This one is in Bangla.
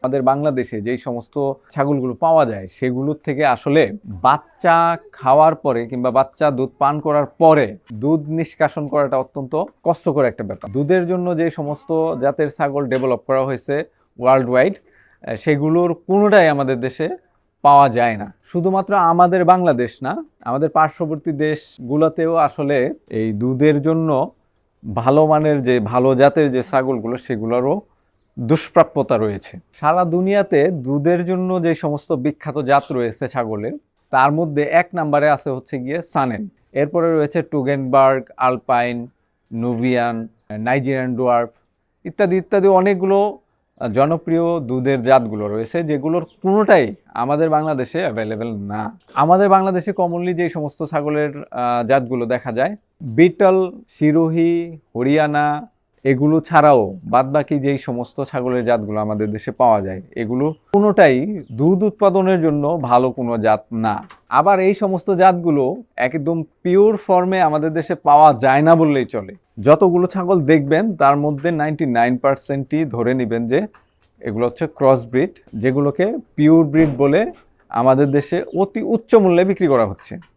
আমাদের বাংলাদেশে যেই সমস্ত ছাগলগুলো পাওয়া যায় সেগুলোর থেকে আসলে বাচ্চা খাওয়ার পরে কিংবা বাচ্চা দুধ পান করার পরে দুধ নিষ্কাশন করাটা অত্যন্ত কষ্টকর একটা ব্যাপার। দুধের জন্য যে সমস্ত জাতের ছাগল ডেভেলপ করা হয়েছে ওয়ার্ল্ড ওয়াইড, সেগুলোর কোনোটাই আমাদের দেশে পাওয়া যায় না। শুধুমাত্র আমাদের বাংলাদেশ না, আমাদের পার্শ্ববর্তী দেশগুলোতেও আসলে এই দুধের জন্য ভালো মানের যে ভালো জাতের যে ছাগলগুলো সেগুলোরও দুষ্প্রাপ্যতা রয়েছে। সারা দুনিয়াতে দুধের জন্য যে সমস্ত বিখ্যাত জাত রয়েছে ছাগলের, তার মধ্যে এক নম্বরে আছে হচ্ছে গিয়ে সানেন। এরপরে রয়েছে টুগেনবার্গ, আলপাইন, নুভিয়ান, নাইজেরিয়ান ডোয়ার্ফ ইত্যাদি ইত্যাদি অনেকগুলো জনপ্রিয় দুধের জাতগুলো রয়েছে, যেগুলোর কোনোটাই আমাদের বাংলাদেশে অ্যাভেলেবেল না। আমাদের বাংলাদেশে কমনলি যে সমস্ত ছাগলের জাতগুলো দেখা যায়, বিটল, সিরোহি, হরিয়ানা, এগুলো ছাড়াও বাদবাকি যেই সমস্ত ছাগলের জাতগুলো আমাদের দেশে পাওয়া যায়, এগুলো কোনোটাই দুধ উৎপাদনের জন্য ভালো কোনো জাত না। আবার এই সমস্ত জাতগুলো একদম পিওর ফর্মে আমাদের দেশে পাওয়া যায় না বললেই চলে। যতগুলো ছাগল দেখবেন তার মধ্যে 99%ই ধরে নেবেন যে এগুলো হচ্ছে ক্রস ব্রিড, যেগুলোকে পিওর ব্রিড বলে আমাদের দেশে অতি উচ্চ মূল্যে বিক্রি করা হচ্ছে।